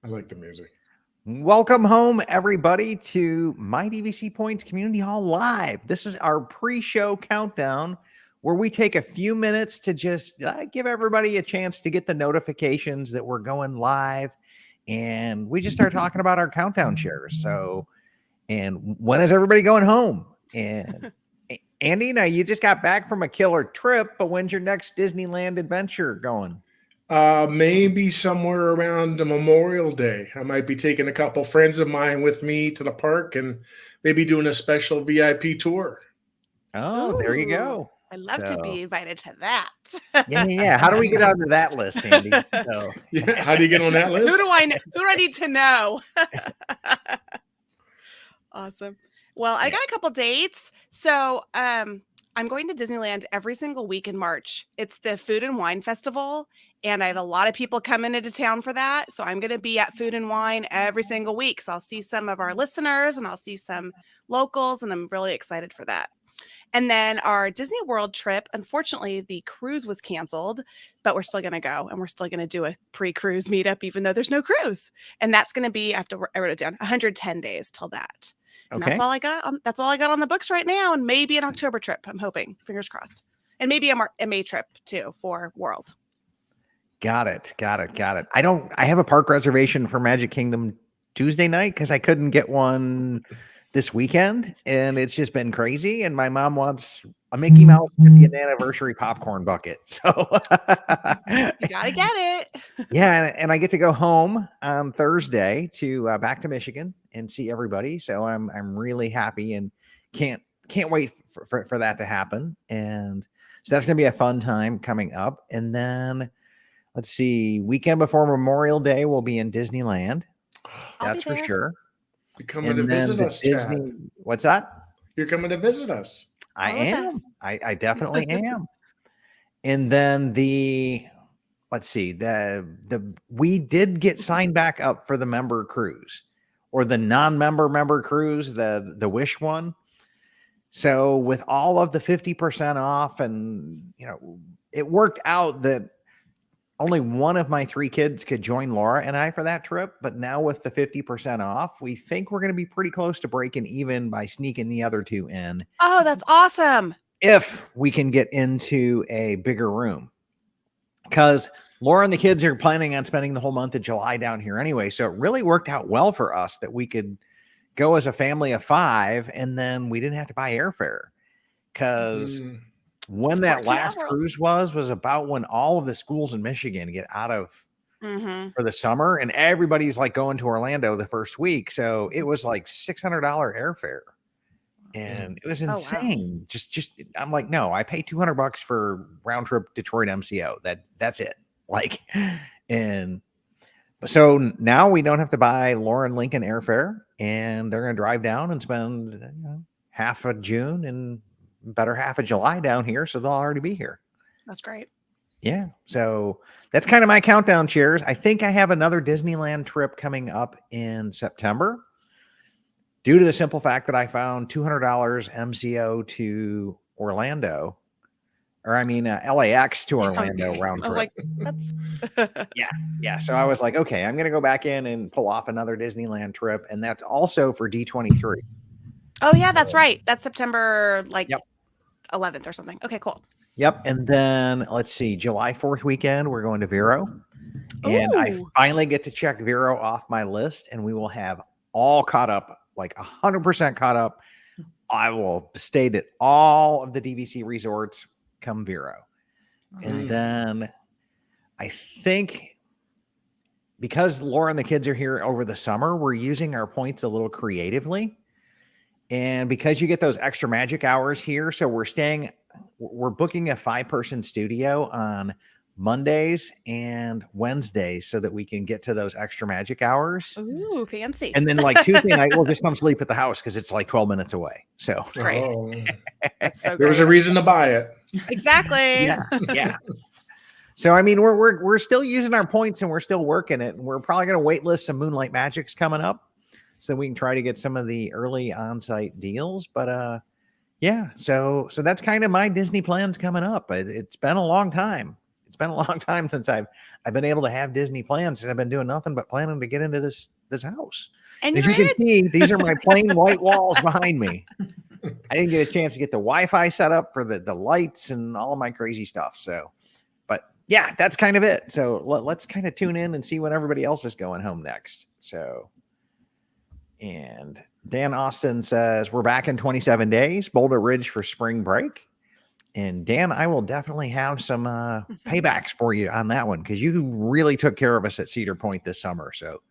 I like the music. Welcome home, everybody, to My DVC Points Community Hall Live. This is our pre-show countdown where we take a few minutes to just give everybody a chance to get the notifications that we're going live. And we just start talking about our countdown shares. So, and when is everybody going home? And Andy, now you just got back from a killer trip, but when's your next Disneyland adventure going? Maybe somewhere around the Memorial Day. I might be taking a couple friends of mine with me to the park and maybe doing a special VIP tour. Oh, there you Ooh, go. I'd love to So, be invited to that. yeah. How do we get out of that list, Andy? So, Yeah, how do you get on that Who list? do I know? Who do I need to know? Awesome. Well, I got a couple dates. So I'm going to Disneyland every single week in March. It's the Food and Wine Festival, and I have a lot of people coming into town for that. So I'm going to be at Food and Wine every single week. So I'll see some of our listeners and I'll see some locals, and I'm really excited for that. And then our Disney World trip, unfortunately, the cruise was canceled, but we're still going to go and we're still going to do a pre-cruise meetup, even though there's no cruise. And that's going to be, I wrote it down, 110 days till that. And okay. that's all I got. That's all I got on the books right now. And maybe an October trip, I'm hoping, fingers crossed. And maybe a May trip too for World. Got it. I have a park reservation for Magic Kingdom Tuesday night because I couldn't get one this weekend, and it's just been crazy. And my mom wants a Mickey Mouse 50th anniversary popcorn bucket. So You gotta get it. yeah, and I get to go home on Thursday to back to Michigan and see everybody. So I'm really happy and can't wait for that to happen. And so that's gonna be a fun time coming up. And then let's see, weekend before Memorial Day we'll be in Disneyland. That's for sure. You're coming to And then visit us, Disney. Chad. What's that? You're coming to visit us. I All of am. us. I definitely am. And then let's see, we did get signed back up for the member cruise or the non-member cruise, the Wish one. So with all of the 50% off, and it worked out that only one of my 3 kids could join Laura and I for that trip. But now with the 50% off, we think we're going to be pretty close to breaking even by sneaking the other 2 in. Oh, that's awesome. If we can get into a bigger room. Because Laura and the kids are planning on spending the whole month of July down here anyway. So it really worked out well for us that we could go as a family of 5, and then we didn't have to buy airfare. Because when that last cruise was about when all of the schools in Michigan get out of for the summer, and everybody's like going to Orlando the first week. So it was like $600 airfare. And it was insane. Wow. Just I'm like, no, I pay $200 for round trip Detroit MCO. That's it. Like, and so now we don't have to buy Lauren Lincoln airfare, and they're going to drive down and spend half of June and better half of July down here. So they'll already be here. That's great. Yeah. So that's kind of my countdown shares. I think I have another Disneyland trip coming up in September, due to the simple fact that I found $200 MCO to Orlando, or I mean LAX to Orlando round trip. I was like, that's yeah. So I was like, okay, I'm going to go back in and pull off another Disneyland trip, and that's also for D23. Oh yeah, that's right. That's September 11th or something. Okay, cool. Yep. And then let's see, July 4th weekend, we're going to Vero. And I finally get to check Vero off my list, and we will have all caught up, like 100% caught up. I will stay at all of the DVC resorts come Vero. And then I think because Laura and the kids are here over the summer, we're using our points a little creatively. And because you get those extra magic hours here, so we're booking a 5-person studio on Mondays and Wednesdays so that we can get to those extra magic hours. Ooh, fancy. And then like Tuesday night, we'll just come sleep at the house because it's like 12 minutes away. So great. So there's a reason to buy it. Exactly. Yeah. So I mean, we're still using our points and we're still working it. And we're probably going to wait list some Moonlight Magics coming up, so we can try to get some of the early on-site deals. But yeah, so that's kind of my Disney plans coming up. It's been a long time. It's been a long time since I've been able to have Disney plans. I've been doing nothing but planning to get into this house. And As you're you can in. see, these are my plain white walls behind me. I didn't get a chance to get the Wi-Fi set up for the lights and all of my crazy stuff. So, but yeah, that's kind of it. So let's kind of tune in and see when everybody else is going home next. So, and Dan Austin says, we're back in 27 days, Boulder Ridge for spring break. And Dan, I will definitely have some paybacks for you on that one, because you really took care of us at Cedar Point this summer. So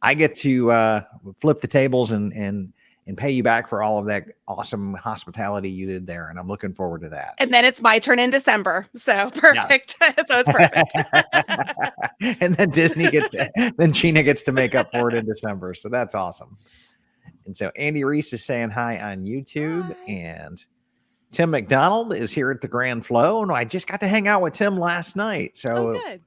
I get to flip the tables and pay you back for all of that awesome hospitality you did there. And I'm looking forward to that. And then it's my turn in December. So perfect. Yeah. So it's perfect. And then then Sheena gets to make up for it in December. So that's awesome. And so Andy Reese is saying hi on YouTube. Hi. And Tim McDonald is here at the Grand Flow. And I just got to hang out with Tim last night. So good.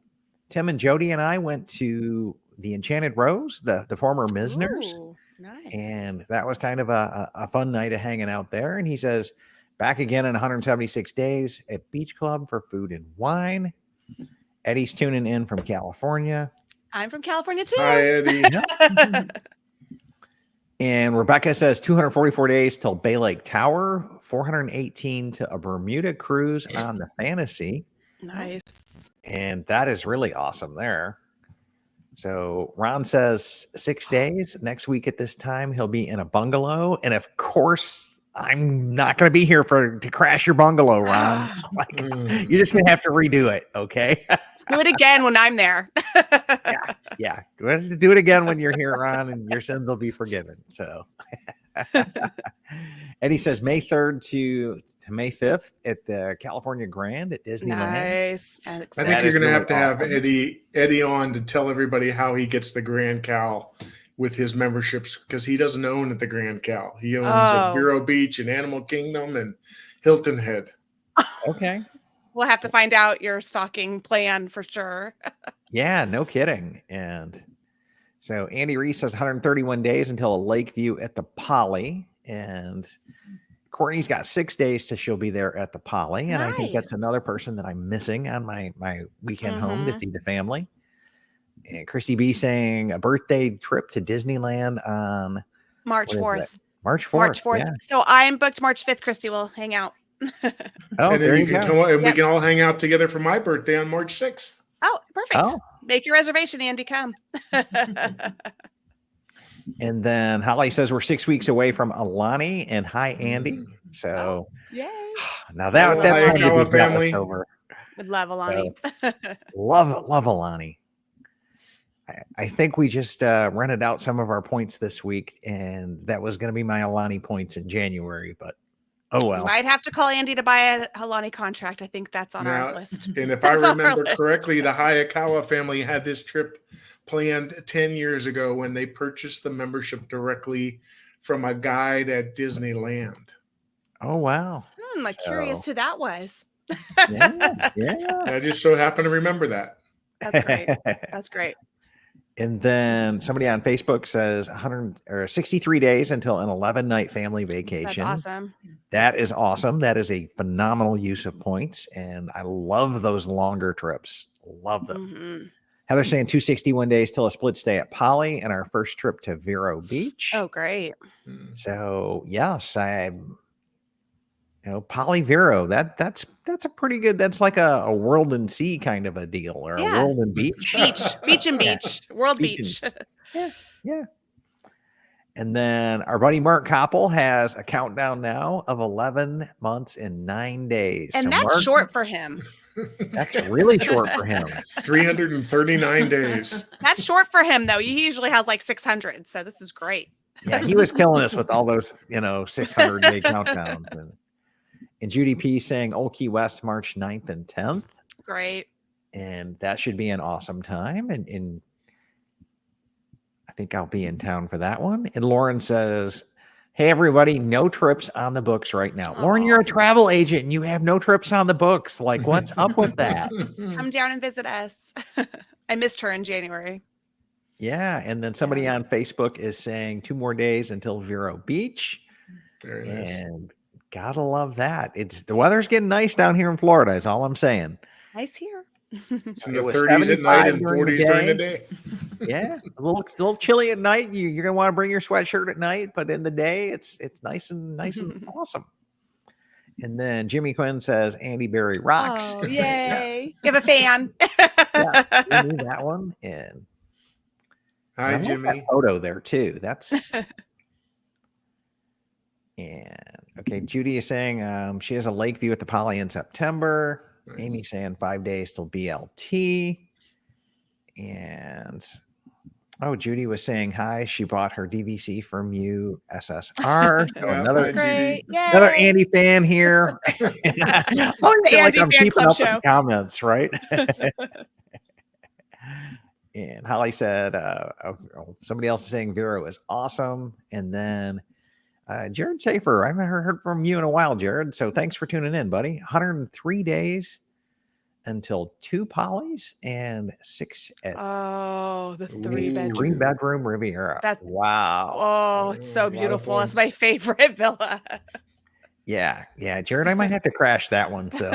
Tim and Jody and I went to the Enchanted Rose, the former Misners. Ooh, nice. And that was kind of a fun night of hanging out there. And he says, back again in 176 days at Beach Club for food and wine. Eddie's tuning in from California. I'm from California too. Hi, Eddie. And Rebecca says 244 days till Bay Lake Tower, 418 to a Bermuda cruise on the Fantasy. Nice. And that is really awesome there. So Ron says 6 days. Next week at this time, he'll be in a bungalow. And of course, I'm not going to be here to crash your bungalow, Ron. You're just going to have to redo it. Okay. Let's do it again when I'm there. Yeah. Go ahead and do it again when you're here, Ron, and your sins will be forgiven. So Eddie says May 3rd to May 5th at the California Grand at Disneyland. Nice. I think you're going to have Eddie on to tell everybody how he gets the Grand Cal with his memberships, because he doesn't own at the Grand Cal. He owns at Vero Beach and Animal Kingdom and Hilton Head. Okay. We'll have to find out your stocking plan for sure. Yeah, no kidding. And so Andy Reese says 131 days until a lake view at the Poly. And Courtney's got 6 days till she'll be there at the Poly. And I think that's another person that I'm missing on my weekend home to see the family. And Christy B saying a birthday trip to Disneyland on March 4th. March 4th. March 4th. Yeah. So I'm booked March 5th, Christy. We'll hang out. Oh, and there you can go. And we can all hang out together for my birthday on March 6th. Oh, perfect. Make your reservation, Andy. Come. And then Holly says we're 6 weeks away from Alani, and hi, Andy. So yay. Now that's going to be family. Would love Alani. So, love Alani. I think we just rented out some of our points this week, and that was going to be my Alani points in January, but oh well. You might have to call Andy to buy a Alani contract. I think that's on our list. And if I remember correctly, the Hayakawa family had this trip planned 10 years ago when they purchased the membership directly from a guide at Disneyland. Oh, wow. I'm curious who that was. Yeah. I just so happen to remember that. That's great. That's great. And then somebody on Facebook says 63 days until an 11-night family vacation. That's awesome. That is awesome. That is a phenomenal use of points. And I love those longer trips. Love them. Mm-hmm. Heather's saying 261 days till a split stay at Poly and our first trip to Vero Beach. Oh, great. So yes, Poly Vero, that's a pretty good, that's like a world and sea kind of a deal, or a world and beach. Beach and beach. World beach. Yeah. And then our buddy Mark Koppel has a countdown now of 11 months and 9 days. And so that's Mark, short for him. That's really short for him. 339 days. That's short for him, though. He usually has like 600. So this is great. Yeah, he was killing us with all those, 600-day countdowns. And Judy P saying Old Key West, March 9th and 10th. Great. And that should be an awesome time. And I think I'll be in town for that one. And Lauren says, hey, everybody, no trips on the books right now. Lauren, you're a travel agent and you have no trips on the books. Like, what's up with that? Come down and visit us. I missed her in January. Yeah. And then somebody on Facebook is saying 2 more days until Vero Beach. Very nice. And gotta love that. The weather's getting nice down here in Florida, is all I'm saying. Nice here. It's in It the was 30s at night 75 and during the 40s during the day. day. Yeah, a little chilly at night. You're gonna want to bring your sweatshirt at night, but in the day, it's nice and awesome. And then Jimmy Quinn says Andy Berry rocks. Oh, yay! You have a fan. Yeah, we need that one. And Hi, I like Jimmy. that photo there too. That's and okay. Judy is saying she has a lake view at the Poly in September. Nice. Amy's saying 5 days till BLT. And Judy was saying hi. She bought her DVC from you, SSR. So Yeah, another hi, Great. Judy. another Yay. Andy fan here. I don't feel like Andy I'm fan keeping club up with show. the comments, right? And Holly said, somebody else is saying Vero is awesome. And then Jared Safer, I haven't heard from you in a while, Jared. So thanks for tuning in, buddy. 103 days until 2 polys and 6 at The three Ooh. bedroom. 3-bedroom Riviera. Wow. Oh, it's so A lot of beautiful. It's my points. favorite villa. Yeah, Jared, I might have to crash that one. So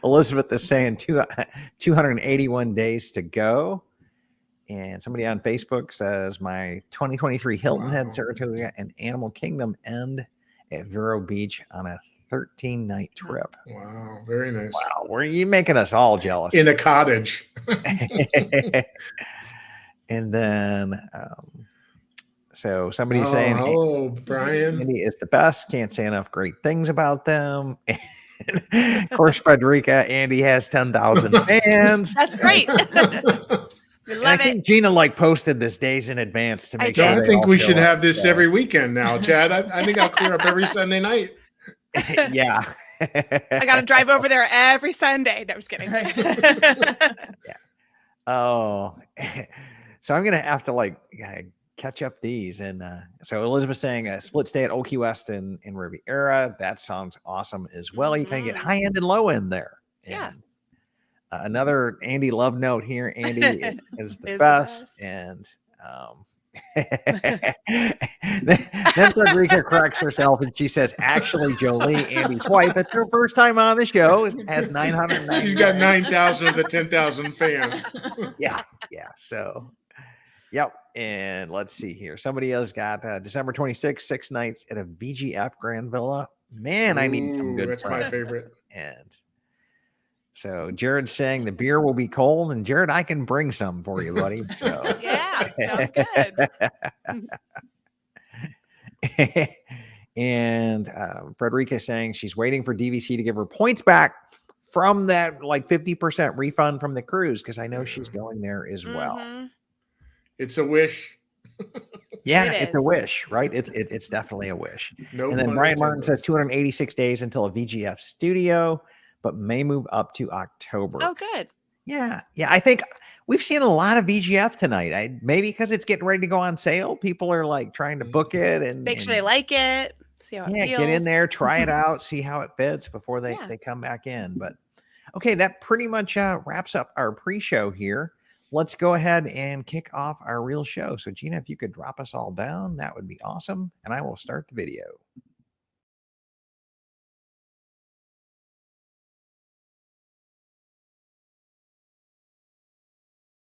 Elizabeth is saying 281 days to go. And somebody on Facebook says my 2023 Hilton Head, Saratoga, and Animal Kingdom end at Vero Beach on a 13-night trip. Wow, very nice. Wow, were you making us all jealous? In a cottage. And then, so somebody's saying, hello, Brian. Andy is the best. Can't say enough great things about them. And of course, Frederica, Andy has 10,000 fans. That's great. We And I love think it. Gina posted this days in advance to make sure. I they think all we show should up, have this so. every weekend now, Chad. I think I'll clear up every Sunday night. Yeah. I got to drive over there every Sunday. No, I'm just kidding. Yeah. Oh, so I'm gonna have to catch up these. And so Elizabeth saying a split stay at Old Key West in Riviera. That sounds awesome as well. You can get high end and low end there. Yeah. And, another Andy love note here. Andy is the best. And then Frederica corrects herself and she says, actually, Jolie, Andy's wife, it's her first time on the show, has 900. She's got 9,000 of the 10,000 fans. Yeah. So, yep. And let's see here. Somebody else got December 26th, 6 nights at a VGF Grand Villa. Man, I need some good. That's my favorite. And so Jared's saying the beer will be cold, and Jared, I can bring some for you, buddy. So Yeah, sounds good. And Frederica saying she's waiting for DVC to give her points back from that 50% refund from the cruise, because I know she's going there as well. It's a wish. Yeah, it's a wish, right? It's definitely a wish. No. And then Brian Martin says 286 days until a VGF studio, but may move up to October. Oh, good. Yeah. I think we've seen a lot of VGF tonight. Maybe because it's getting ready to go on sale. People are trying to book it and make sure they like it. See how it feels. Get in there, try it out, see how it fits before they come back in. But okay, that pretty much wraps up our pre-show here. Let's go ahead and kick off our real show. So Gina, if you could drop us all down, that would be awesome. And I will start the video.